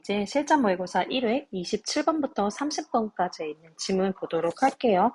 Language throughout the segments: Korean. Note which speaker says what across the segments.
Speaker 1: 이제 실전 모의고사 1회 27번부터 30번까지 있는 지문 보도록 할게요.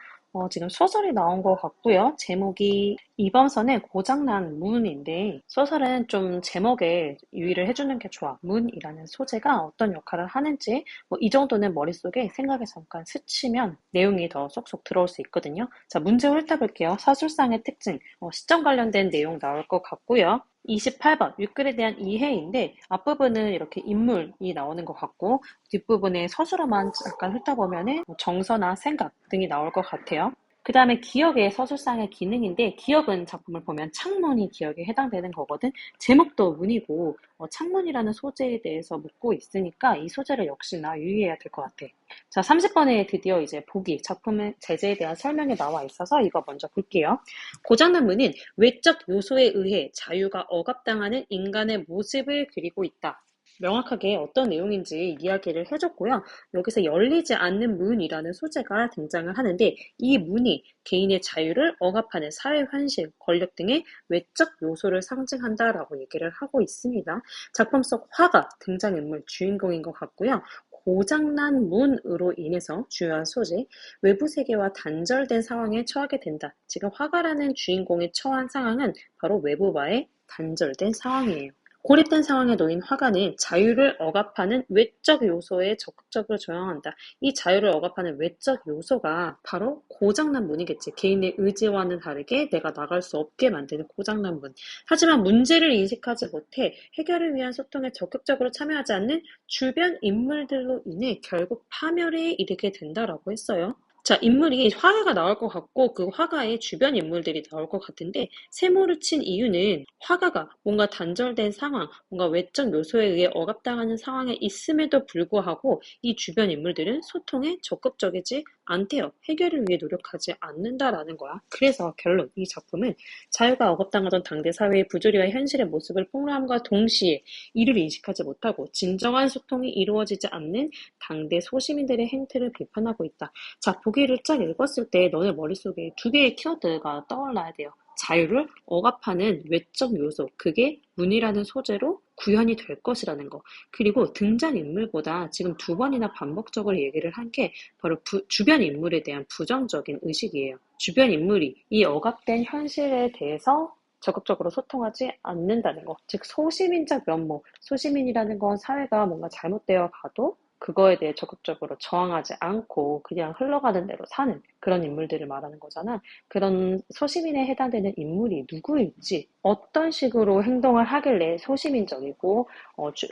Speaker 1: 지금 소설이 나온 것 같고요. 제목이 이번선의 고장난 문인데 소설은 좀 제목에 유의를 해주는 게 좋아. 문이라는 소재가 어떤 역할을 하는지 이 정도는 머릿속에 생각에 잠깐 스치면 내용이 더 쏙쏙 들어올 수 있거든요. 자, 문제 훑어볼게요. 서술상의 특징, 시점 관련된 내용 나올 것 같고요. 28번 윗글에 대한 이해인데 앞부분은 이렇게 인물이 나오는 것 같고 뒷부분에 서술어만 잠깐 훑어보면은 정서나 생각 등이 나올 것 같아요. 그 다음에 기억의 서술상의 기능인데 기억은 작품을 보면 창문이 기억에 해당되는 거거든. 제목도 문이고 창문이라는 소재에 대해서 묻고 있으니까 이 소재를 역시나 유의해야 될 것 같아. 자, 30번에 드디어 이제 보기, 작품의 제재에 대한 설명이 나와 있어서 이거 먼저 볼게요. 고장난 문은 외적 요소에 의해 자유가 억압당하는 인간의 모습을 그리고 있다. 명확하게 어떤 내용인지 이야기를 해줬고요. 여기서 열리지 않는 문이라는 소재가 등장을 하는데 이 문이 개인의 자유를 억압하는 사회 현실, 권력 등의 외적 요소를 상징한다라고 얘기를 하고 있습니다. 작품 속 화가 등장인물 주인공인 것 같고요. 고장난 문으로 인해서 주요한 소재, 외부 세계와 단절된 상황에 처하게 된다. 지금 화가라는 주인공이 처한 상황은 바로 외부와의 단절된 상황이에요. 고립된 상황에 놓인 화가는 자유를 억압하는 외적 요소에 적극적으로 저항한다. 이 자유를 억압하는 외적 요소가 바로 고장난 문이겠지. 개인의 의지와는 다르게 내가 나갈 수 없게 만드는 고장난 문. 하지만 문제를 인식하지 못해 해결을 위한 소통에 적극적으로 참여하지 않는 주변 인물들로 인해 결국 파멸에 이르게 된다라고 했어요. 자, 인물이 화가가 나올 것 같고 그 화가의 주변 인물들이 나올 것 같은데 세모를 친 이유는 화가가 뭔가 단절된 상황, 뭔가 외적 요소에 의해 억압당하는 상황에 있음에도 불구하고 이 주변 인물들은 소통에 적극적이지 않대요. 해결을 위해 노력하지 않는다라는 거야. 그래서 결론, 이 작품은 자유가 억압당하던 당대 사회의 부조리와 현실의 모습을 폭로함과 동시에 이를 인식하지 못하고 진정한 소통이 이루어지지 않는 당대 소시민들의 행태를 비판하고 있다. 자, 보기를 쫙 읽었을 때 너네 머릿속에 두 개의 키워드가 떠올라야 돼요. 자유를 억압하는 외적 요소, 그게 문이라는 소재로 구현이 될 것이라는 거. 그리고 등장인물보다 지금 두 번이나 반복적으로 얘기를 한 게 바로 주변 인물에 대한 부정적인 의식이에요. 주변 인물이 이 억압된 현실에 대해서 적극적으로 소통하지 않는다는 거. 즉 소시민적 면모, 소시민이라는 건 사회가 뭔가 잘못되어 가도 그거에 대해 적극적으로 저항하지 않고 그냥 흘러가는 대로 사는 그런 인물들을 말하는 거잖아. 그런 소시민에 해당되는 인물이 누구일지, 어떤 식으로 행동을 하길래 소시민적이고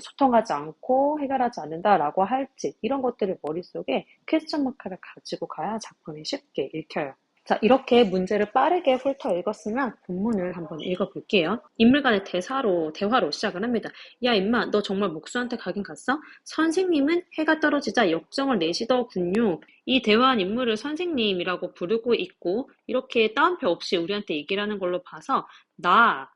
Speaker 1: 소통하지 않고 해결하지 않는다라고 할지 이런 것들을 머릿속에 퀘스천 마크를 가지고 가야 작품이 쉽게 읽혀요. 자, 이렇게 문제를 빠르게 훑어 읽었으면 본문을 한번 읽어볼게요. 인물 간의 대화로 시작을 합니다. 야, 임마, 너 정말 목수한테 가긴 갔어? 선생님은 해가 떨어지자 역정을 내시더군요. 이 대화한 인물을 선생님이라고 부르고 있고 이렇게 따옴표 없이 우리한테 얘기를 하는 걸로 봐서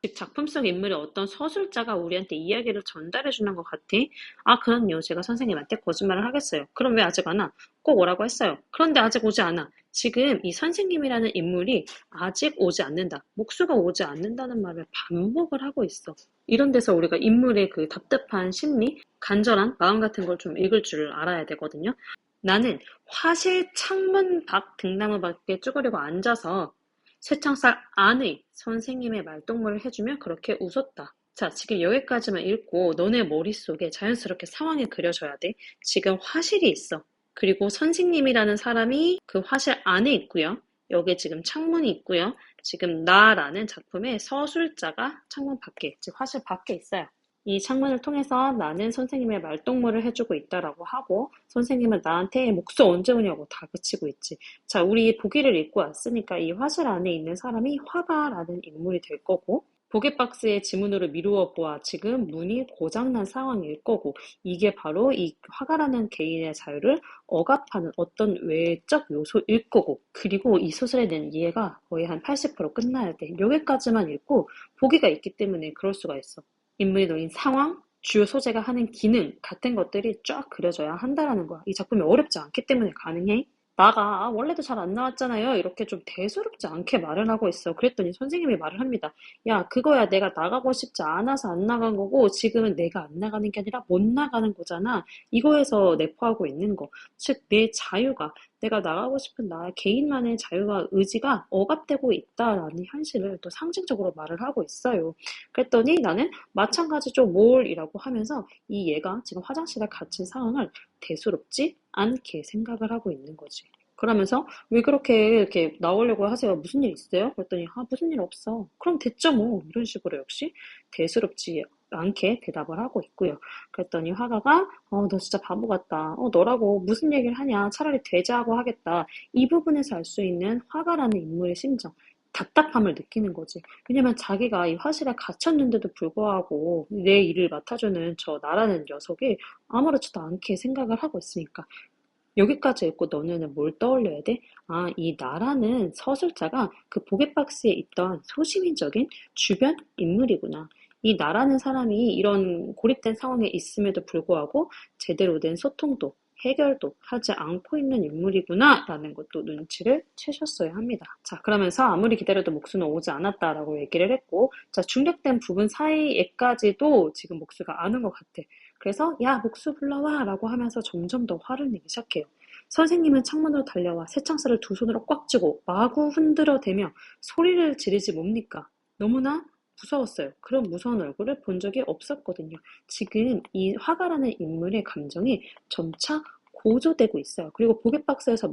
Speaker 1: 즉 작품 속 인물의 어떤 서술자가 우리한테 이야기를 전달해 주는 것 같아. 아, 그럼요. 제가 선생님한테 거짓말을 하겠어요. 그럼 왜 아직 안 와? 꼭 오라고 했어요. 그런데 아직 오지 않아. 지금 이 선생님이라는 인물이 아직 오지 않는다. 목수가 오지 않는다는 말을 반복을 하고 있어. 이런 데서 우리가 인물의 그 답답한 심리, 간절한 마음 같은 걸 좀 읽을 줄 알아야 되거든요. 나는 화실 창문 밖 등나무 밖에 쭈그리고 앉아서 쇠창살 안의 선생님의 말동무를 해주며 그렇게 웃었다. 자, 지금 여기까지만 읽고 너네 머릿속에 자연스럽게 상황이 그려져야 돼. 지금 화실이 있어. 그리고 선생님이라는 사람이 그 화실 안에 있고요. 여기 지금 창문이 있고요. 지금 나라는 작품의 서술자가 창문 밖에, 즉 화실 밖에 있어요. 이 창문을 통해서 나는 선생님의 말동무를 해주고 있다라고 하고 선생님은 나한테 목수 언제 오냐고 다그치고 있지. 자, 우리 보기를 읽고 왔으니까 이 화실 안에 있는 사람이 화가라는 인물이 될 거고 보게 박스의 지문으로 미루어 보아 지금 문이 고장난 상황일 거고 이게 바로 이 화가라는 개인의 자유를 억압하는 어떤 외적 요소일 거고 그리고 이 소설에 대한 이해가 거의 한 80% 끝나야 돼. 여기까지만 읽고 보기가 있기 때문에 그럴 수가 있어. 인물이 놓인 상황, 주요 소재가 하는 기능 같은 것들이 쫙 그려져야 한다라는 거야. 이 작품이 어렵지 않기 때문에 가능해. 나가. 아, 원래도 잘 안 나왔잖아요. 이렇게 좀 대수롭지 않게 말을 하고 있어. 그랬더니 선생님이 말을 합니다. 야, 그거야 내가 나가고 싶지 않아서 안 나간 거고 지금은 내가 안 나가는 게 아니라 못 나가는 거잖아. 이거에서 내포하고 있는 거. 즉, 내 자유가 내가 나가고 싶은 나 개인만의 자유와 의지가 억압되고 있다라는 현실을 또 상징적으로 말을 하고 있어요. 그랬더니 나는 마찬가지죠, 뭘이라고 하면서 이 얘가 지금 화장실에 갇힌 상황을 대수롭지 않게 생각을 하고 있는 거지. 그러면서 왜 그렇게 이렇게 나오려고 하세요? 무슨 일 있어요? 그랬더니 아, 무슨 일 없어. 그럼 됐죠 뭐. 이런 식으로 역시 대수롭지 않게 대답을 하고 있고요. 그랬더니 화가가 너 진짜 바보 같다. 너라고 무슨 얘기를 하냐. 차라리 되자고 하겠다. 이 부분에서 알 수 있는 화가라는 인물의 심정. 답답함을 느끼는 거지. 왜냐면 자기가 이 화실에 갇혔는데도 불구하고 내 일을 맡아주는 저 나라는 녀석이 아무렇지도 않게 생각을 하고 있으니까. 여기까지 읽고 너네는 뭘 떠올려야 돼? 아, 이 나라는 서술자가 그 보겟박스에 있던 소시민적인 주변 인물이구나. 이 나라는 사람이 이런 고립된 상황에 있음에도 불구하고 제대로 된 소통도 해결도 하지 않고 있는 인물이구나 라는 것도 눈치를 채셨어야 합니다. 자, 그러면서 아무리 기다려도 목수는 오지 않았다라고 얘기를 했고, 자, 중력된 부분 사이에까지도 지금 목수가 안 온 것 같아. 그래서 야, 목수 불러와 라고 하면서 점점 더 화를 내기 시작해요. 선생님은 창문으로 달려와 새창살을 두 손으로 꽉 쥐고 마구 흔들어대며 소리를 지르지 뭡니까? 너무나 무서웠어요. 그런 무서운 얼굴을 본 적이 없었거든요. 지금 이 화가라는 인물의 감정이 점차 고조되고 있어요. 그리고 보겟박스에서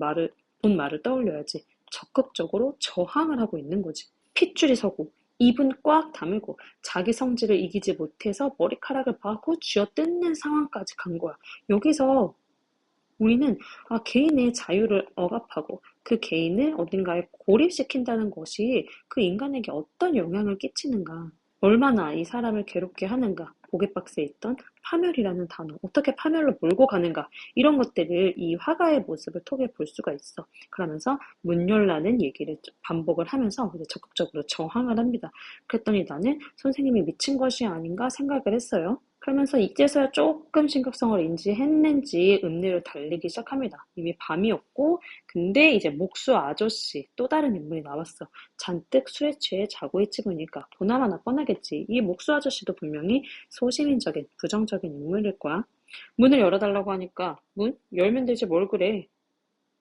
Speaker 1: 본 말을 떠올려야지. 적극적으로 저항을 하고 있는 거지. 핏줄이 서고 입은 꽉 다물고 자기 성질을 이기지 못해서 머리카락을 마구 쥐어뜯는 상황까지 간 거야. 여기서 우리는 개인의 자유를 억압하고 그 개인을 어딘가에 고립시킨다는 것이 그 인간에게 어떤 영향을 끼치는가, 얼마나 이 사람을 괴롭게 하는가, 보겟박스에 있던 파멸이라는 단어, 어떻게 파멸로 몰고 가는가, 이런 것들을 이 화가의 모습을 통해 볼 수가 있어. 그러면서 문 열라는 얘기를 반복을 하면서 적극적으로 저항을 합니다. 그랬더니 나는 선생님이 미친 것이 아닌가 생각을 했어요. 그러면서 이제서야 조금 심각성을 인지했는지 읍내로 달리기 시작합니다. 이미 밤이었고, 근데 이제 목수 아저씨, 또 다른 인물이 나왔어. 잔뜩 술에 취해 자고 있지 보니까 보나마나 뻔하겠지. 이 목수 아저씨도 분명히 소시민적인, 부정적인 인물일 거야. 문을 열어달라고 하니까 문? 열면 되지 뭘 그래.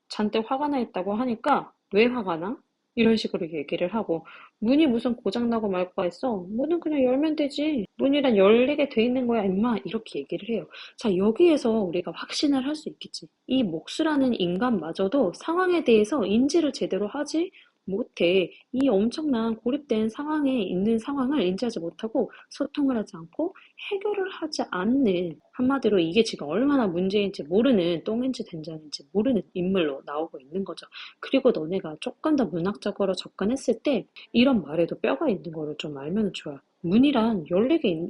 Speaker 1: 잔뜩 화가 나 있다고 하니까 왜 화가 나? 이런 식으로 얘기를 하고 문이 무슨 고장나고 말 거가 있어? 문은 그냥 열면 되지. 문이란 열리게 돼 있는 거야 임마. 이렇게 얘기를 해요. 자, 여기에서 우리가 확신을 할 수 있겠지. 이 목수라는 인간마저도 상황에 대해서 인지를 제대로 하지 못해. 이 엄청난 고립된 상황에 있는 상황을 인지하지 못하고 소통을 하지 않고 해결을 하지 않는, 한마디로 이게 지금 얼마나 문제인지 모르는, 똥인지 된장인지 모르는 인물로 나오고 있는 거죠. 그리고 너네가 조금 더 문학적으로 접근했을 때 이런 말에도 뼈가 있는 거를 좀 알면 좋아. 문이란 열리게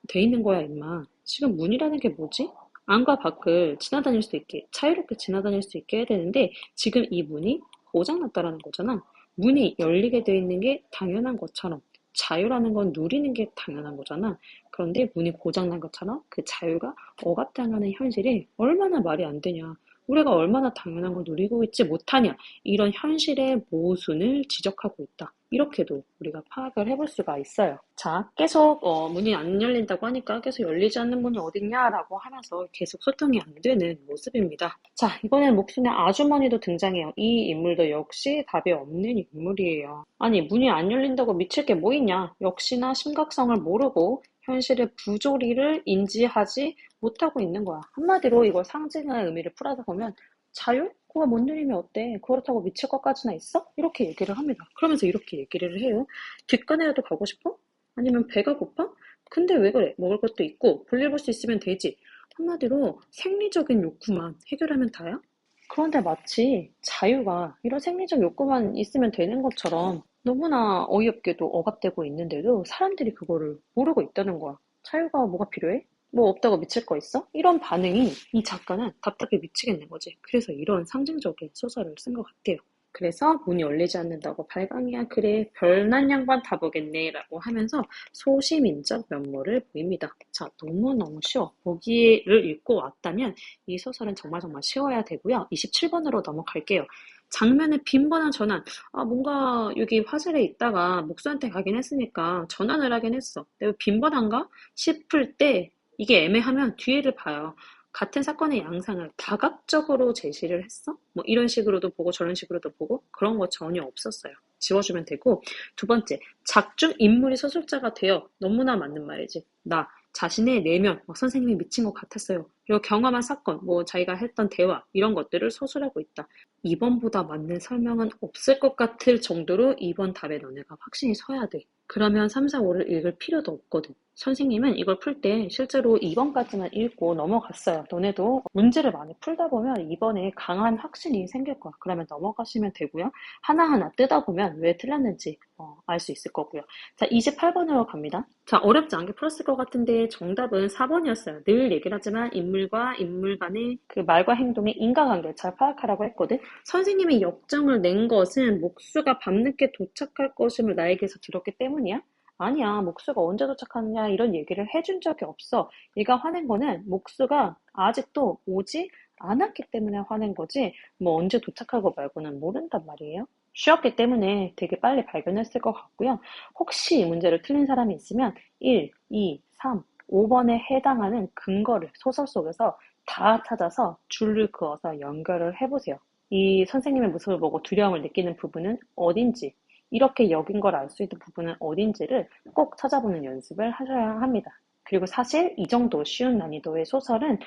Speaker 1: 돼 있는 거야 임마. 지금 문이라는 게 뭐지? 안과 밖을 지나다닐 수 있게, 자유롭게 지나다닐 수 있게 해야 되는데 지금 이 문이 고장났다라는 거잖아. 문이 열리게 돼 있는 게 당연한 것처럼 자유라는 건 누리는 게 당연한 거잖아. 그런데 문이 고장난 것처럼 그 자유가 억압당하는 현실이 얼마나 말이 안 되냐. 우리가 얼마나 당연한 걸 누리고 있지 못하냐. 이런 현실의 모순을 지적하고 있다. 이렇게도 우리가 파악을 해볼 수가 있어요. 자, 계속 문이 안 열린다고 하니까 계속 열리지 않는 문이 어딨냐라고 하면서 계속 소통이 안 되는 모습입니다. 자, 이번엔 목숨의 아주머니도 등장해요. 이 인물도 역시 답이 없는 인물이에요. 아니, 문이 안 열린다고 미칠 게 뭐 있냐. 역시나 심각성을 모르고 현실의 부조리를 인지하지 못하고 있는 거야. 한마디로 이걸 상징의 의미를 풀어다 보면 자유? 그거 못 누리면 어때? 그렇다고 미칠 것까지나 있어? 이렇게 얘기를 합니다. 그러면서 이렇게 얘기를 해요. 뒷간에라도 가고 싶어? 아니면 배가 고파? 근데 왜 그래? 먹을 것도 있고 볼일 볼 수 있으면 되지. 한마디로 생리적인 욕구만 해결하면 다야? 그런데 마치 자유가 이런 생리적 욕구만 있으면 되는 것처럼 너무나 어이없게도 억압되고 있는데도 사람들이 그거를 모르고 있다는 거야. 자유가 뭐가 필요해? 뭐 없다고 미칠 거 있어? 이런 반응이 이 작가는 답답해 미치겠는 거지. 그래서 이런 상징적인 소설을 쓴 것 같아요. 그래서 문이 열리지 않는다고 발광이야. 그래, 별난 양반 다 보겠네. 라고 하면서 소시민적 면모를 보입니다. 자, 너무너무 쉬워. 보기를 읽고 왔다면 이 소설은 정말 정말 쉬워야 되고요. 27번으로 넘어갈게요. 장면의 빈번한 전환. 아, 뭔가 여기 화실에 있다가 목수한테 가긴 했으니까 전환을 하긴 했어. 근데 왜 빈번한가 싶을 때 이게 애매하면 뒤를 봐요. 같은 사건의 양상을 다각적으로 제시를 했어? 뭐 이런 식으로도 보고 저런 식으로도 보고 그런 거 전혀 없었어요. 지워주면 되고. 두 번째, 작중 인물이 소설자가 되어. 너무나 맞는 말이지. 나 자신의 내면, 선생님이 미친 것 같았어요. 그리고 경험한 사건, 자기가 했던 대화 이런 것들을 소설하고 있다. 2번보다 맞는 설명은 없을 것 같을 정도로 2번 답에 너네가 확신이 서야 돼. 그러면 3, 4, 5를 읽을 필요도 없거든. 선생님은 이걸 풀 때 실제로 2번까지만 읽고 넘어갔어요. 너네도 문제를 많이 풀다 보면 2번에 강한 확신이 생길 거야. 그러면 넘어가시면 되고요. 하나하나 뜯어 보면 왜 틀렸는지 알 수 있을 거고요. 자, 28번으로 갑니다. 자, 어렵지 않게 풀었을 것 같은데 정답은 4번이었어요. 늘 얘기를 하지만 인물과 인물 간의 그 말과 행동의 인과관계를 잘 파악하라고 했거든. 선생님이 역정을 낸 것은 목수가 밤늦게 도착할 것임을 나에게서 들었기 때문이야? 아니야, 목수가 언제 도착하느냐 이런 얘기를 해준 적이 없어. 얘가 화낸 거는 목수가 아직도 오지 않았기 때문에 화낸 거지, 언제 도착하고 말고는 모른단 말이에요. 쉬었기 때문에 되게 빨리 발견했을 것 같고요. 혹시 이 문제를 틀린 사람이 있으면 1, 2, 3, 5번에 해당하는 근거를 소설 속에서 다 찾아서 줄을 그어서 연결을 해보세요. 이 선생님의 모습을 보고 두려움을 느끼는 부분은 어딘지, 이렇게 여긴 걸 알 수 있는 부분은 어딘지를 꼭 찾아보는 연습을 하셔야 합니다. 그리고 사실 이 정도 쉬운 난이도의 소설은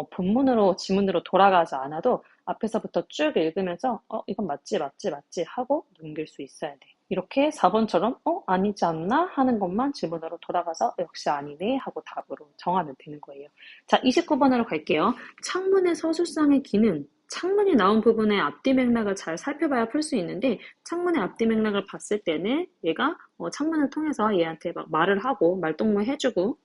Speaker 1: 본문으로 지문으로 돌아가지 않아도 앞에서부터 쭉 읽으면서 이건 맞지 맞지 맞지 하고 넘길 수 있어야 돼. 이렇게 4번처럼 아니지 않나 하는 것만 지문으로 돌아가서 역시 아니네 하고 답으로 정하면 되는 거예요. 자, 29번으로 갈게요. 창문의 서술상의 기능. 창문이 나온 부분의 앞뒤 맥락을 잘 살펴봐야 풀 수 있는데, 창문의 앞뒤 맥락을 봤을 때는 얘가 창문을 통해서 얘한테 막 말을 하고 말동무 해주고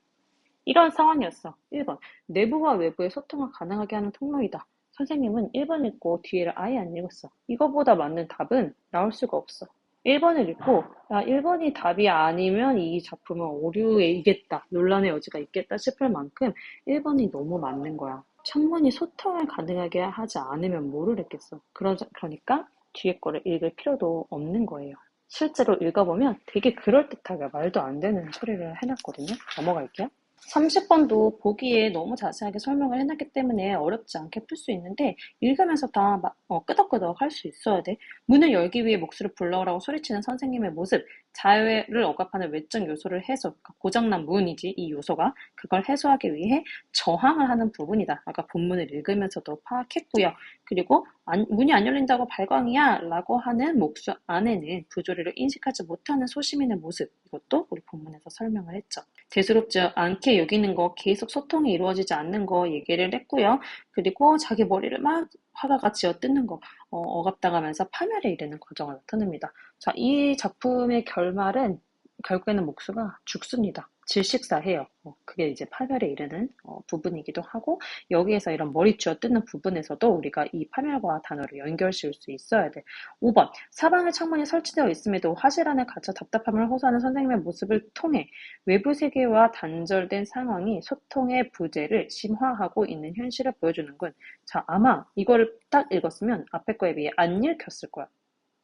Speaker 1: 이런 상황이었어. 1번. 내부와 외부의 소통을 가능하게 하는 통로이다. 선생님은 1번 읽고 뒤에를 아예 안 읽었어. 이거보다 맞는 답은 나올 수가 없어. 1번을 읽고 1번이 답이 아니면 이 작품은 오류이겠다, 논란의 여지가 있겠다 싶을 만큼 1번이 너무 맞는 거야. 창문이 소통을 가능하게 하지 않으면 뭐를 했겠어. 그러니까 뒤에 거를 읽을 필요도 없는 거예요. 실제로 읽어보면 되게 그럴듯하게 말도 안 되는 처리를 해놨거든요. 넘어갈게요. 30번도 보기에 너무 자세하게 설명을 해놨기 때문에 어렵지 않게 풀 수 있는데, 읽으면서 다 끄덕끄덕 할 수 있어야 돼. 문을 열기 위해 목소리를 불러오라고 소리치는 선생님의 모습, 자해를 억압하는 외적 요소를 해소, 그러니까 고장난 문이지 이 요소가, 그걸 해소하기 위해 저항을 하는 부분이다. 아까 본문을 읽으면서도 파악했고요. 그리고 문이 안 열린다고 발광이야 라고 하는 목수 안에는 부조리를 인식하지 못하는 소시민의 모습, 이것도 우리 본문에서 설명을 했죠. 대수롭지 않게 여기는 거, 계속 소통이 이루어지지 않는 거 얘기를 했고요. 그리고 자기 머리를 막 화가가 쥐어뜯는 거, 억압당하면서 파멸에 이르는 과정을 나타냅니다. 자, 이 작품의 결말은 결국에는 목수가 죽습니다. 질식사해요. 그게 이제 파멸에 이르는 부분이기도 하고, 여기에서 이런 머리 쥐어뜯는 부분에서도 우리가 이 파멸과 단어를 연결 지을 수 있어야 돼. 5번. 사방에 창문이 설치되어 있음에도 화실 안에 갇혀 답답함을 호소하는 선생님의 모습을 통해 외부 세계와 단절된 상황이 소통의 부재를 심화하고 있는 현실을 보여주는군. 자, 아마 이거를 딱 읽었으면 앞에 거에 비해 안 읽혔을 거야.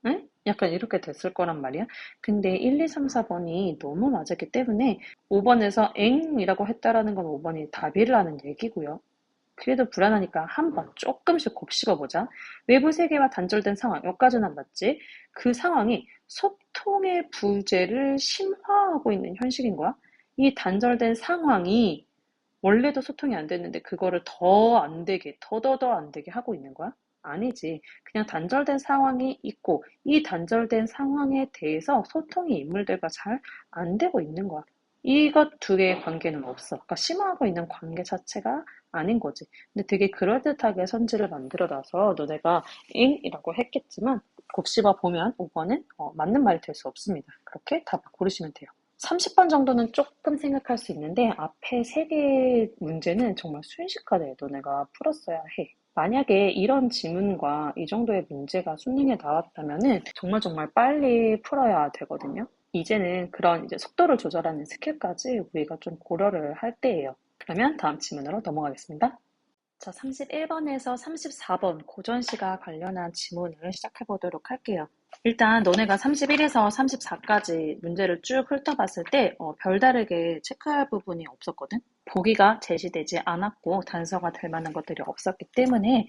Speaker 1: 응? 약간 이렇게 됐을 거란 말이야. 근데 1, 2, 3, 4번이 너무 맞았기 때문에 5번에서 엥이라고 했다라는 건 5번이 답이라는 얘기고요. 그래도 불안하니까 한번 조금씩 곱씹어보자. 외부 세계와 단절된 상황, 여기까지는 맞지? 그 상황이 소통의 부재를 심화하고 있는 현실인 거야. 이 단절된 상황이 원래도 소통이 안 됐는데 그거를 더 안 되게, 더더더 안 되게 하고 있는 거야? 아니지. 그냥 단절된 상황이 있고 이 단절된 상황에 대해서 소통이 인물들과 잘 안 되고 있는 거야. 이것 두 개의 관계는 없어. 그러니까 심화하고 있는 관계 자체가 아닌 거지. 근데 되게 그럴듯하게 선지를 만들어놔서 너네가 잉이라고 했겠지만 곱씹어 보면 5번은 맞는 말이 될 수 없습니다. 그렇게 답을 고르시면 돼요. 30번 정도는 조금 생각할 수 있는데 앞에 세 개의 문제는 정말 순식간에 너네가 풀었어야 해. 만약에 이런 지문과 이 정도의 문제가 수능에 나왔다면은 정말 빨리 풀어야 되거든요. 이제는 그런 이제 속도를 조절하는 스킬까지 우리가 좀 고려를 할 때예요. 그러면 다음 지문으로 넘어가겠습니다. 자, 31번에서 34번 고전시가 관련한 지문을 시작해 보도록 할게요. 일단 너네가 31에서 34까지 문제를 쭉 훑어봤을 때 별다르게 체크할 부분이 없었거든. 보기가 제시되지 않았고 단서가 될 만한 것들이 없었기 때문에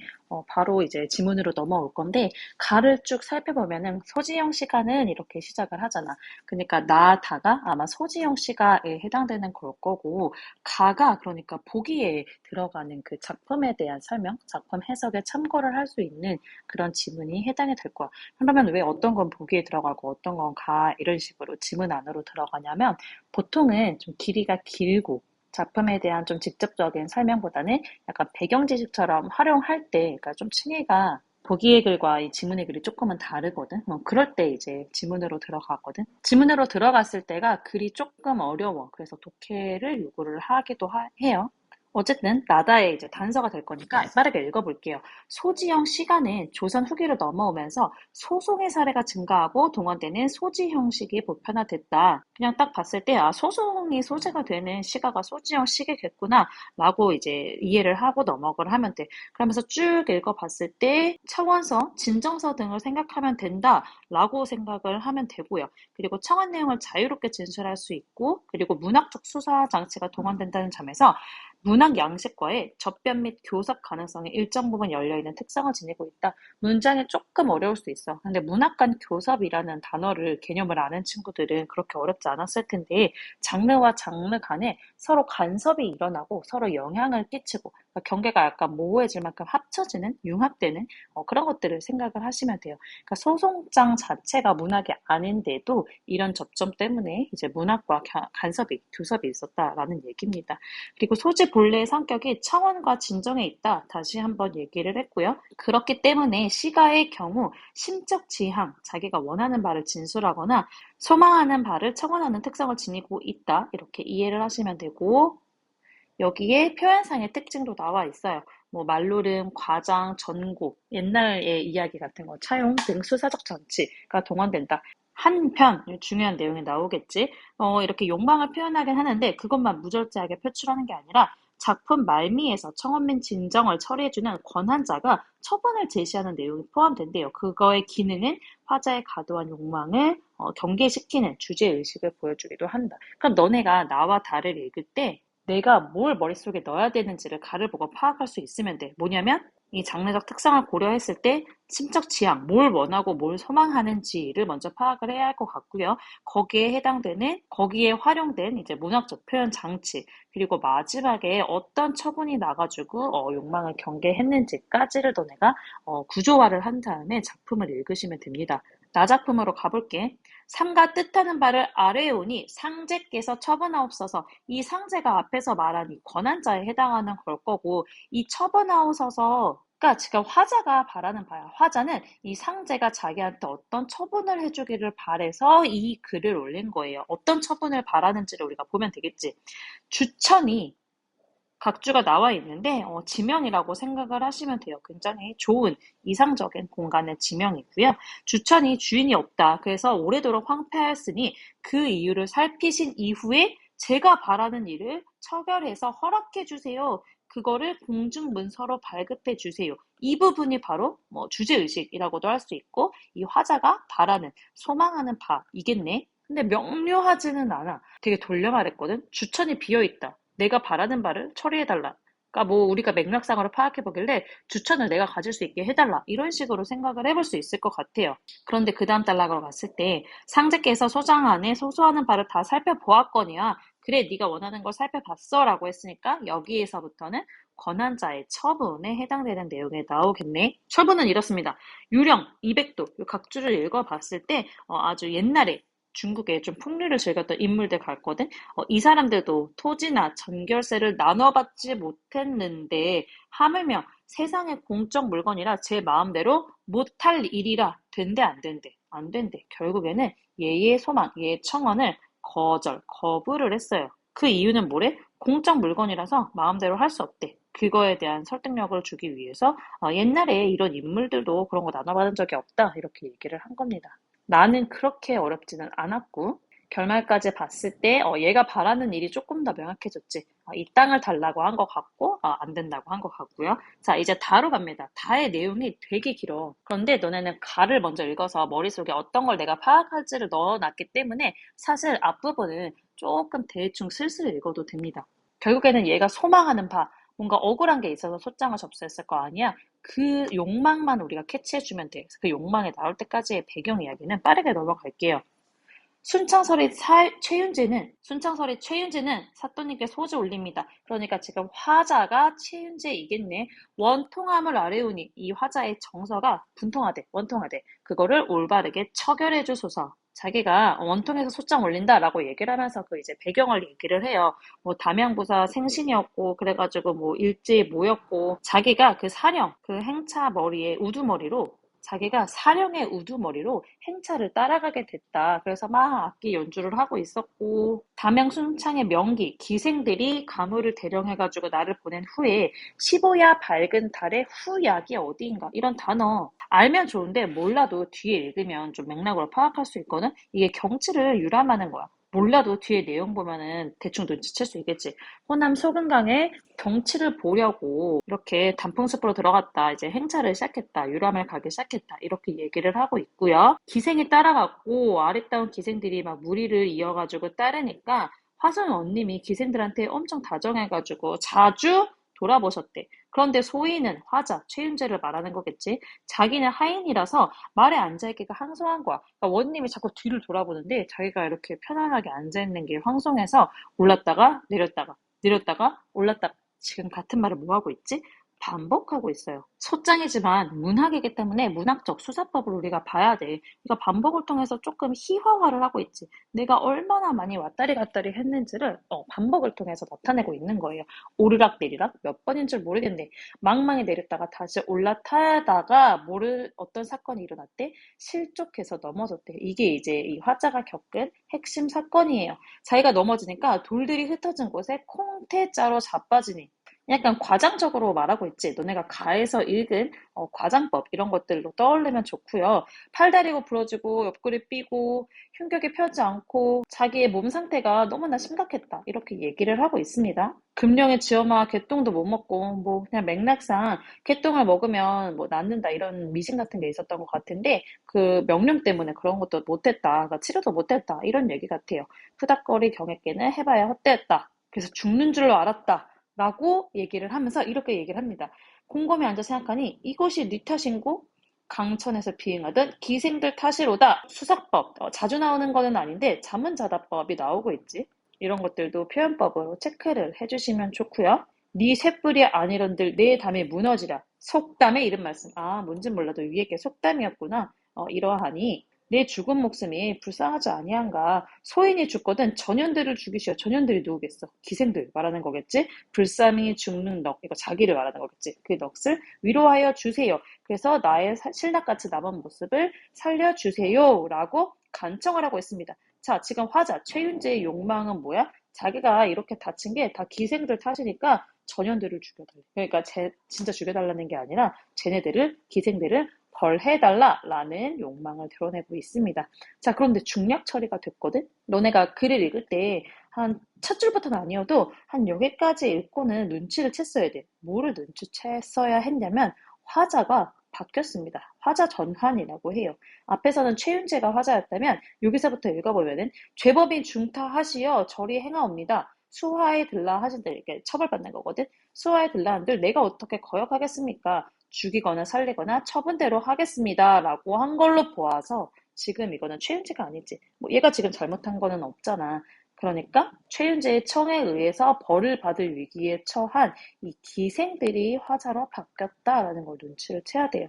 Speaker 1: 바로 이제 지문으로 넘어올 건데, 가를 쭉 살펴보면은 소지영 시가는 이렇게 시작을 하잖아. 그러니까 나, 다가 아마 소지영 시가에 해당되는 걸 거고, 가가 그러니까 보기에 들어가는 그 작품에 대한 설명, 작품 해석에 참고를 할 수 있는 그런 지문이 해당이 될 거야. 그러면 왜 어떤 건 보기에 들어가고 어떤 건 가, 이런 식으로 지문 안으로 들어가냐면, 보통은 좀 길이가 길고 작품에 대한 좀 직접적인 설명보다는 약간 배경 지식처럼 활용할 때, 그러니까 좀 층위가 보기의 글과 이 지문의 글이 조금은 다르거든. 그럴 때 이제 지문으로 들어가거든. 지문으로 들어갔을 때가 글이 조금 어려워. 그래서 독해를 요구를 하기도 해요. 어쨌든 나다의 이제 단서가 될 거니까 빠르게 읽어볼게요. 소지형 시간은 조선 후기로 넘어오면서 소송의 사례가 증가하고 동원되는 소지 형식이 보편화됐다. 그냥 딱 봤을 때 소송이 소재가 되는 시가가 소지형 시기겠구나 라고 이제 이해를 하고 넘어가를 하면 돼. 그러면서 쭉 읽어봤을 때 청원서, 진정서 등을 생각하면 된다 라고 생각을 하면 되고요. 그리고 청원 내용을 자유롭게 진술할 수 있고, 그리고 문학적 수사 장치가 동원된다는 점에서 문학 양식과의 접변 및 교섭 가능성이 일정 부분 열려있는 특성을 지니고 있다. 문장이 조금 어려울 수 있어. 근데 문학 간 교섭이라는 단어를, 개념을 아는 친구들은 그렇게 어렵지 않았을 텐데, 장르와 장르 간에 서로 간섭이 일어나고 서로 영향을 끼치고, 그러니까 경계가 약간 모호해질 만큼 합쳐지는, 융합되는 그런 것들을 생각을 하시면 돼요. 그러니까 소송장 자체가 문학이 아닌데도 이런 접점 때문에 이제 문학과 간섭이, 교섭이 있었다라는 얘기입니다. 그리고 소지 본래의 성격이 청원과 진정에 있다. 다시 한번 얘기를 했고요. 그렇기 때문에 시가의 경우 심적 지향, 자기가 원하는 바를 진술하거나 소망하는 바를 청원하는 특성을 지니고 있다. 이렇게 이해를 하시면 되고, 여기에 표현상의 특징도 나와 있어요. 뭐 말노름, 과장, 전고, 옛날의 이야기 같은 거, 차용 등 수사적 장치가 동원된다. 한편, 중요한 내용이 나오겠지. 이렇게 욕망을 표현하긴 하는데 그것만 무절제하게 표출하는 게 아니라 작품 말미에서 청원 및 진정을 처리해주는 권한자가 처분을 제시하는 내용이 포함된대요. 그거의 기능은 화자의 과도한 욕망을 경계시키는 주제의식을 보여주기도 한다. 그럼 너네가 나와 다를 읽을 때 내가 뭘 머릿속에 넣어야 되는지를 가를 보고 파악할 수 있으면 돼. 뭐냐면 이 장르적 특성을 고려했을 때 심적 지향, 뭘 원하고 뭘 소망하는지를 먼저 파악을 해야 할 것 같고요. 거기에 해당되는, 거기에 활용된 이제 문학적 표현 장치, 그리고 마지막에 어떤 처분이 나가지고 욕망을 경계했는지까지를 너네가 구조화를 한 다음에 작품을 읽으시면 됩니다. 나 작품으로 가볼게. 삼가 뜻하는 바를 아래에 오니 상제께서 처분하옵소서. 이 상제가 앞에서 말한 이 권한자에 해당하는 걸 거고, 이 처분하옵소서가 지금 화자가 바라는 바야. 화자는 이 상제가 자기한테 어떤 처분을 해주기를 바래서 이 글을 올린 거예요. 어떤 처분을 바라는지를 우리가 보면 되겠지. 주천이 각주가 나와 있는데 지명이라고 생각을 하시면 돼요. 굉장히 좋은 이상적인 공간의 지명이고요. 주천이 주인이 없다. 그래서 오래도록 황폐하였으니 그 이유를 살피신 이후에 제가 바라는 일을 처결해서 허락해 주세요. 그거를 공중문서로 발급해 주세요. 이 부분이 바로 뭐 주제의식이라고도 할 수 있고, 이 화자가 바라는, 소망하는 바이겠네. 근데 명료하지는 않아. 되게 돌려 말했거든. 주천이 비어있다. 내가 바라는 바를 처리해달라. 그러니까 뭐 우리가 맥락상으로 파악해보길래 주천을 내가 가질 수 있게 해달라. 이런 식으로 생각을 해볼 수 있을 것 같아요. 그런데 그 다음 단락으로 갔을 때 상제께서 소장 안에 소소하는 바를 다 살펴보았거니와 그래 네가 원하는 걸 살펴봤어 라고 했으니까 여기에서부터는 권한자의 처분에 해당되는 내용이 나오겠네. 처분은 이렇습니다. 유령, 이백도, 각주를 읽어봤을 때 아주 옛날에 중국에 좀 풍류를 즐겼던 인물들 같거든. 이 사람들도 토지나 전결세를 나눠받지 못했는데 하물며 세상의 공적 물건이라 제 마음대로 못할 일이라 된대 안 된대. 안 된대. 결국에는 얘의 소망, 얘의 청원을 거부를 했어요. 그 이유는 뭐래? 공적 물건이라서 마음대로 할 수 없대. 그거에 대한 설득력을 주기 위해서 옛날에 이런 인물들도 그런 거 나눠받은 적이 없다. 이렇게 얘기를 한 겁니다. 나는 그렇게 어렵지는 않았고 결말까지 봤을 때 얘가 바라는 일이 조금 더 명확해졌지. 이 땅을 달라고 한 것 같고 안 된다고 한 것 같고요. 자, 이제 다로 갑니다. 다의 내용이 되게 길어. 그런데 너네는 가를 먼저 읽어서 머릿속에 어떤 걸 내가 파악할지를 넣어놨기 때문에 사실 앞부분은 조금 대충 슬슬 읽어도 됩니다. 결국에는 얘가 소망하는 바, 뭔가 억울한 게 있어서 소장을 접수했을 거 아니야. 그 욕망만 우리가 캐치해주면 돼. 그래서 그 욕망이 나올 때까지의 배경 이야기는 빠르게 넘어갈게요. 순창설이 최윤재는 사또님께 소지 올립니다. 그러니까 지금 화자가 최윤재이겠네. 원통함을 아뢰오니 이 화자의 정서가 분통하대, 원통하대. 그거를 올바르게 처결해 주소서. 자기가 원통해서 소장 올린다라고 얘기를 하면서 그 이제 배경을 얘기를 해요. 뭐 담양부사 생신이었고 그래가지고 뭐 일제에 모였고 자기가 그 사령, 그 행차 머리에 우두머리로 자기가 사령의 우두머리로 행차를 따라가게 됐다. 그래서 막 악기 연주를 하고 있었고 담양순창의 명기, 기생들이 가물을 대령해가지고 나를 보낸 후에 15야 밝은 달의 후약이 어디인가 이런 단어 알면 좋은데 몰라도 뒤에 읽으면 좀 맥락으로 파악할 수 있거든. 이게 경치를 유람하는 거야. 몰라도 뒤에 내용 보면은 대충 눈치챌 수 있겠지. 호남 소금강에 경치를 보려고 이렇게 단풍숲으로 들어갔다. 이제 행차를 시작했다. 유람을 가기 시작했다. 이렇게 얘기를 하고 있고요. 기생이 따라갔고 아리따운 기생들이 막 무리를 이어가지고 따르니까 화순 원님이 기생들한테 엄청 다정해가지고 자주 돌아보셨대. 그런데 소희는 화자, 최윤재를 말하는 거겠지. 자기는 하인이라서 말에 앉아있기가 항소한 거야. 그러니까 원님이 자꾸 뒤를 돌아보는데 자기가 이렇게 편안하게 앉아있는 게 황송해서 올랐다가 내렸다가 내렸다가 올랐다가 지금 같은 말을 뭐 하고 있지? 반복하고 있어요. 소장이지만 문학이기 때문에 문학적 수사법을 우리가 봐야 돼. 그러니까 반복을 통해서 조금 희화화를 하고 있지. 내가 얼마나 많이 왔다리 갔다리 했는지를 반복을 통해서 나타내고 있는 거예요. 오르락 내리락 몇 번인 줄 모르겠네. 망망히 내렸다가 다시 올라타다가 어떤 사건이 일어났대? 실족해서 넘어졌대. 이게 이제 이 화자가 겪은 핵심 사건이에요. 자기가 넘어지니까 돌들이 흩어진 곳에 콩테자로 자빠지니 약간 과장적으로 말하고 있지. 너네가 가에서 읽은 과장법 이런 것들로 떠올리면 좋고요. 팔 다리고 부러지고 옆구리 삐고 흉격이 펴지 않고 자기의 몸 상태가 너무나 심각했다. 이렇게 얘기를 하고 있습니다. 금령의 지엄아 개똥도 못 먹고 뭐 그냥 맥락상 개똥을 먹으면 뭐 낫는다 이런 미신 같은 게 있었던 것 같은데 그 명령 때문에 그런 것도 못했다. 그러니까 치료도 못했다. 이런 얘기 같아요. 후닥거리 경액계는 해봐야 헛되었다. 그래서 죽는 줄로 알았다. 라고 얘기를 하면서 이렇게 얘기를 합니다. 곰곰이 앉아 생각하니 이것이 네 탓인고 강천에서 비행하던 기생들 탓이로다. 수사법 자주 나오는 거는 아닌데 자문자답법이 나오고 있지. 이런 것들도 표현법으로 체크를 해주시면 좋고요. 네 쇳불이 아니런들 내 담이 무너지라. 속담의 이름 말씀. 뭔진 몰라도 위에 게 속담이었구나. 이러하니 내 죽은 목숨이 불쌍하지 아니한가. 소인이 죽거든 전현들을 죽이시오. 전현들이 누구겠어? 기생들 말하는 거겠지? 불쌍히 죽는 넋, 이거 자기를 말하는 거겠지. 그 넋을 위로하여 주세요. 그래서 나의 신락같이 남은 모습을 살려주세요. 라고 간청을 하고 있습니다. 자, 지금 화자 최윤재의 욕망은 뭐야? 자기가 이렇게 다친 게 다 기생들 탓이니까 전현들을 죽여달래. 그러니까 진짜 죽여달라는 게 아니라 쟤네들을 기생들을 벌해달라라는 욕망을 드러내고 있습니다. 자, 그런데 중략 처리가 됐거든? 너네가 글을 읽을 때 한 첫 줄부터는 아니어도 한 여기까지 읽고는 눈치를 챘어야 돼. 뭐를 눈치챘어야 했냐면 화자가 바뀌었습니다. 화자 전환이라고 해요. 앞에서는 최윤재가 화자였다면 여기서부터 읽어보면은 죄법인 중타하시어 저리 행하옵니다. 수하에 들라 하신들 이렇게 처벌받는 거거든. 수하에 들라 한들 내가 어떻게 거역하겠습니까? 죽이거나 살리거나 처분대로 하겠습니다라고 한 걸로 보아서 지금 이거는 최윤재가 아니지. 뭐 얘가 지금 잘못한 거는 없잖아. 그러니까 최윤재의 청에 의해서 벌을 받을 위기에 처한 이 기생들이 화자로 바뀌었다라는 걸 눈치를 채야 돼요.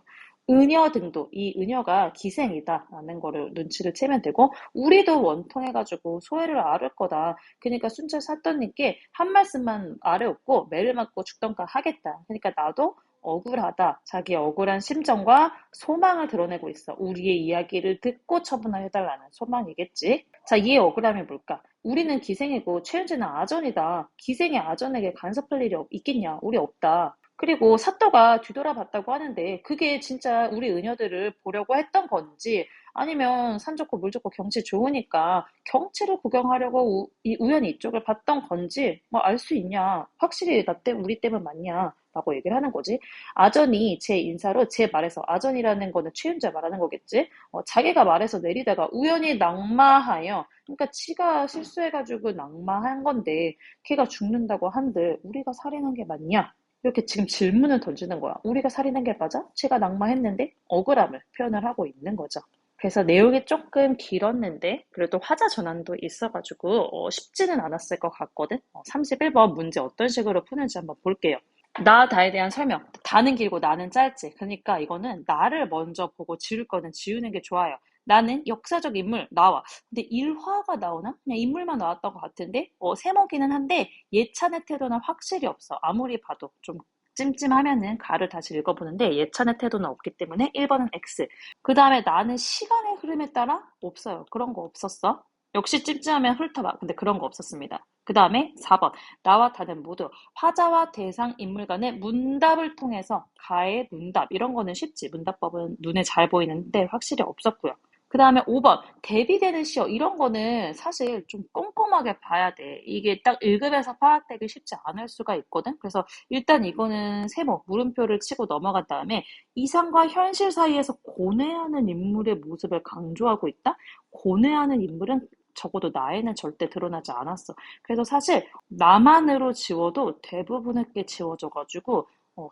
Speaker 1: 은여 등도 이 은여가 기생이다라는 거를 눈치를 채면 되고 우리도 원통해가지고 소해를 앓을 거다. 그러니까 순철 사또님께 한 말씀만 아뢰었고 매를 맞고 죽던가 하겠다. 그러니까 나도 억울하다. 자기 억울한 심정과 소망을 드러내고 있어. 우리의 이야기를 듣고 처분을 해달라는 소망이겠지. 자, 이의 억울함이 뭘까? 우리는 기생이고 최은지는 아전이다. 기생이 아전에게 간섭할 일이 있겠냐? 우리 없다. 그리고 사또가 뒤돌아봤다고 하는데 그게 진짜 우리 은여들을 보려고 했던 건지 아니면 산 좋고 물 좋고 경치 좋으니까 경치를 구경하려고 우연히 이쪽을 봤던 건지 뭐 알 수 있냐? 확실히 우리 때문 맞냐? 라고 얘기를 하는 거지. 아전이 제 인사로 제 말에서 아전이라는 거는 최윤재 말하는 거겠지. 자기가 말해서 내리다가 우연히 낙마하여 그러니까 지가 실수해가지고 낙마한 건데 걔가 죽는다고 한들 우리가 살인한 게 맞냐? 이렇게 지금 질문을 던지는 거야. 우리가 살인한 게 맞아? 제가 낙마했는데 억울함을 표현을 하고 있는 거죠. 그래서 내용이 조금 길었는데 그래도 화자 전환도 있어가지고 쉽지는 않았을 것 같거든. 31번 문제 어떤 식으로 푸는지 한번 볼게요. 나에 대한 설명. 다는 길고 나는 짧지. 그러니까 이거는 나를 먼저 보고 지울 거는 지우는 게 좋아요. 나는 역사적 인물 나와. 근데 일화가 나오나? 그냥 인물만 나왔던 것 같은데 세모기는 한데 예찬의 태도는 확실히 없어. 아무리 봐도 좀 찜찜하면은 가를 다시 읽어보는데 예찬의 태도는 없기 때문에 1번은 X. 그 다음에 나는 시간의 흐름에 따라 없어요. 그런 거 없었어. 역시 찜찜하면 훑어봐. 근데 그런 거 없었습니다. 그 다음에 4번. 나와 다는 모두 화자와 대상 인물 간의 문답을 통해서 가의 문답 이런 거는 쉽지. 문답법은 눈에 잘 보이는데 확실히 없었고요. 그 다음에 5번 대비되는 시어 이런 거는 사실 좀 꼼꼼하게 봐야 돼. 이게 딱 1급에서 파악되기 쉽지 않을 수가 있거든. 그래서 일단 이거는 세모 물음표를 치고 넘어간 다음에 이상과 현실 사이에서 고뇌하는 인물의 모습을 강조하고 있다. 고뇌하는 인물은 적어도 나에는 절대 드러나지 않았어. 그래서 사실 나만으로 지워도 대부분의 게 지워져가지고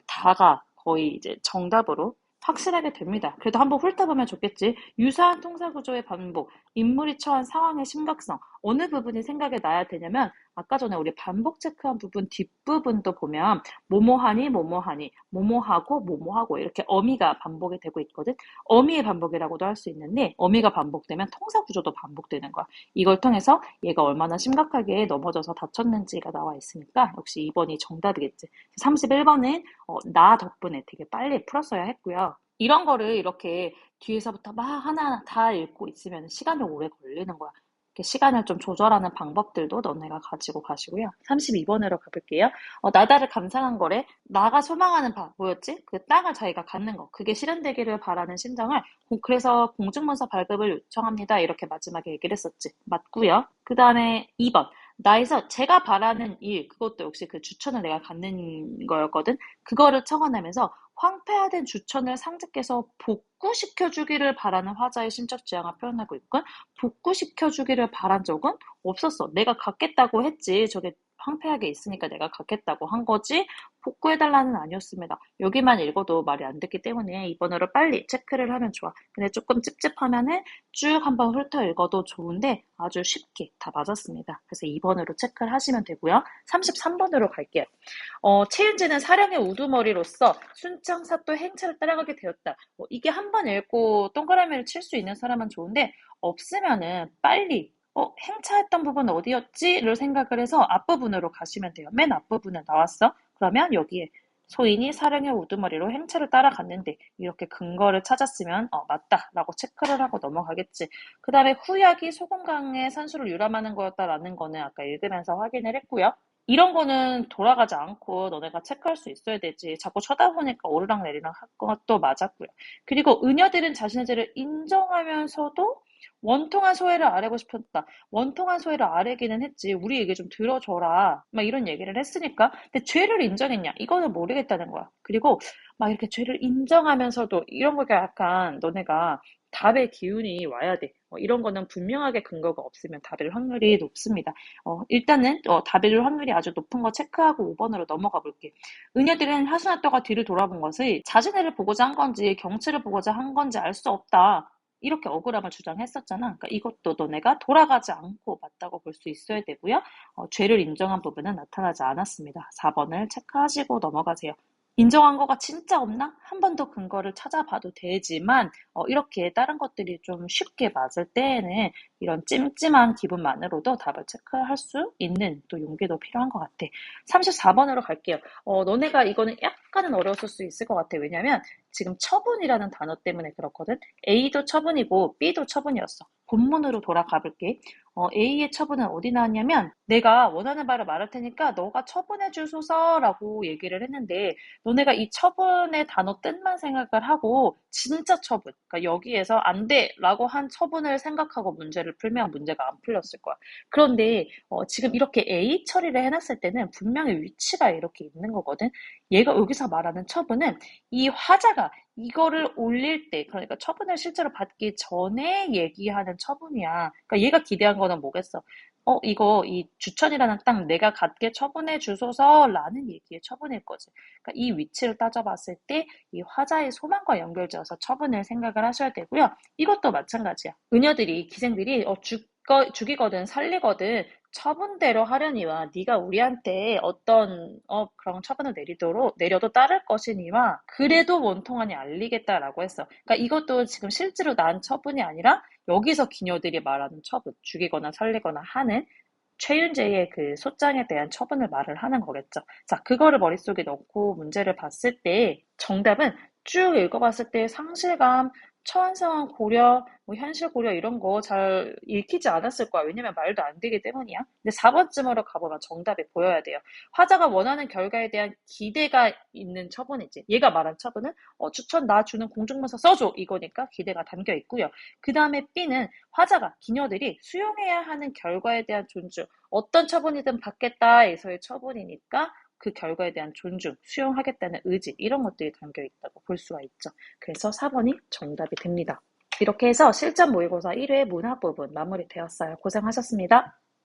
Speaker 1: 다가 거의 이제 정답으로 확실하게 됩니다. 그래도 한번 훑어보면 좋겠지. 유사한 통사구조의 반복, 인물이 처한 상황의 심각성, 어느 부분이 생각에 나야 되냐면 아까 전에 우리 반복 체크한 부분 뒷부분도 보면 뭐뭐하니 뭐뭐하니 뭐뭐하고 뭐뭐하고 이렇게 어미가 반복이 되고 있거든. 어미의 반복이라고도 할 수 있는데 어미가 반복되면 통사구조도 반복되는 거야. 이걸 통해서 얘가 얼마나 심각하게 넘어져서 다쳤는지가 나와 있으니까 역시 2번이 정답이겠지. 31번은 나 덕분에 되게 빨리 풀었어야 했고요. 이런 거를 이렇게 뒤에서부터 막 하나하나 다 읽고 있으면 시간이 오래 걸리는 거야. 이렇게 시간을 좀 조절하는 방법들도 너네가 가지고 가시고요. 32번으로 가볼게요. 나다를 감상한 거래. 나가 소망하는 바 뭐였지? 그 땅을 자기가 갖는 거. 그게 실현되기를 바라는 심정을 그래서 공중문서 발급을 요청합니다. 이렇게 마지막에 얘기를 했었지. 맞고요. 그 다음에 2번. 나에서 제가 바라는 일, 그것도 역시 그 주천을 내가 갖는 거였거든. 그거를 청원하면서 황폐화된 주천을 상주께서 복구시켜주기를 바라는 화자의 심적 지향을 표현하고 있고 복구시켜주기를 바란 적은 없었어. 내가 갖겠다고 했지. 저게 황폐하게 있으니까 내가 갖겠다고 한 거지 복구해달라는 아니었습니다. 여기만 읽어도 말이 안 됐기 때문에 이번으로 빨리 체크를 하면 좋아. 근데 조금 찝찝하면은 쭉 한번 훑어 읽어도 좋은데 아주 쉽게 다 맞았습니다. 그래서 2번으로 체크를 하시면 되고요. 33번으로 갈게요. 최윤지는 사령의 우두머리로서 순창 사또 행차를 따라가게 되었다. 이게 한 번 읽고 동그라미를 칠 수 있는 사람은 좋은데 없으면은 빨리 행차했던 부분 어디였지?를 생각을 해서 앞부분으로 가시면 돼요. 맨 앞부분에 나왔어. 그러면 여기에 소인이 사령의 우두머리로 행차를 따라갔는데 이렇게 근거를 찾았으면 맞다라고 체크를 하고 넘어가겠지. 그 다음에 후약이 소금강의 산수를 유람하는 거였다라는 거는 아까 읽으면서 확인을 했고요. 이런 거는 돌아가지 않고 너네가 체크할 수 있어야 되지. 자꾸 쳐다보니까 오르락내리락 할 것도 맞았고요. 그리고 은여들은 자신의 죄를 인정하면서도 원통한 소회를 아뢰고 싶었다. 원통한 소회를 아뢰기는 했지. 우리 얘기 좀 들어줘라. 막 이런 얘기를 했으니까. 근데 죄를 인정했냐? 이거는 모르겠다는 거야. 그리고 막 이렇게 죄를 인정하면서도 이런 거가 약간 너네가 답의 기운이 와야 돼. 이런 거는 분명하게 근거가 없으면 답일 확률이 높습니다. 일단은 답일 확률이 아주 높은 거 체크하고 5번으로 넘어가 볼게. 은여들은 하수나또가 뒤를 돌아본 것을 자신을 보고자 한 건지 경치를 보고자 한 건지 알 수 없다. 이렇게 억울함을 주장했었잖아. 그러니까 이것도 너네가 돌아가지 않고 맞다고 볼 수 있어야 되고요. 죄를 인정한 부분은 나타나지 않았습니다. 4번을 체크하시고 넘어가세요. 인정한 거가 진짜 없나? 한 번 더 근거를 찾아봐도 되지만 이렇게 다른 것들이 좀 쉽게 맞을 때에는 이런 찜찜한 기분만으로도 답을 체크할 수 있는 또 용기도 필요한 것 같아. 34번으로 갈게요. 너네가 이거는 약간은 어려웠을 수 있을 것 같아. 왜냐면 지금 처분이라는 단어 때문에 그렇거든. A도 처분이고 B도 처분이었어. 본문으로 돌아가 볼게. A의 처분은 어디 나왔냐면 내가 원하는 바를 말할 테니까 너가 처분해 주소서라고 얘기를 했는데 너네가 이 처분의 단어 뜻만 생각을 하고 진짜 처분, 그러니까 여기에서 안 돼라고 한 처분을 생각하고 문제를 풀면 문제가 안 풀렸을 거야. 그런데 지금 이렇게 A 처리를 해놨을 때는 분명히 위치가 이렇게 있는 거거든. 얘가 여기서 말하는 처분은 이 화자가 이거를 올릴 때, 그러니까 처분을 실제로 받기 전에 얘기하는 처분이야. 그러니까 얘가 기대한 거는 뭐겠어? 이 주천이라는 땅 내가 갖게 처분해 주소서라는 얘기의 처분일 거지. 그러니까 이 위치를 따져봤을 때 이 화자의 소망과 연결지어서 처분을 생각을 하셔야 되고요. 이것도 마찬가지야. 은여들이, 기생들이 죽이거든 살리거든 처분대로 하려니와 네가 우리한테 어떤 그런 처분을 내려도 따를 것이니와 그래도 원통하니 알리겠다라고 했어. 그러니까 이것도 지금 실제로 난 처분이 아니라 여기서 기녀들이 말하는 처분, 죽이거나 살리거나 하는 최윤재의 그 소장에 대한 처분을 말을 하는 거겠죠. 자, 그거를 머릿속에 넣고 문제를 봤을 때 정답은 쭉 읽어봤을 때 상실감, 처한 상황 고려, 뭐 현실 고려 이런 거 잘 읽히지 않았을 거야. 왜냐면 말도 안 되기 때문이야. 근데 4번쯤으로 가보면 정답이 보여야 돼요. 화자가 원하는 결과에 대한 기대가 있는 처분이지. 얘가 말한 처분은 추천 나 주는 공중문서 써줘 이거니까 기대가 담겨 있고요. 그 다음에 B는 화자가 기녀들이 수용해야 하는 결과에 대한 존중, 어떤 처분이든 받겠다에서의 처분이니까 그 결과에 대한 존중, 수용하겠다는 의지 이런 것들이 담겨 있다고 볼 수가 있죠. 그래서 4번이 정답이 됩니다. 이렇게 해서 실전 모의고사 1회 문학 부분 마무리되었어요. 고생하셨습니다.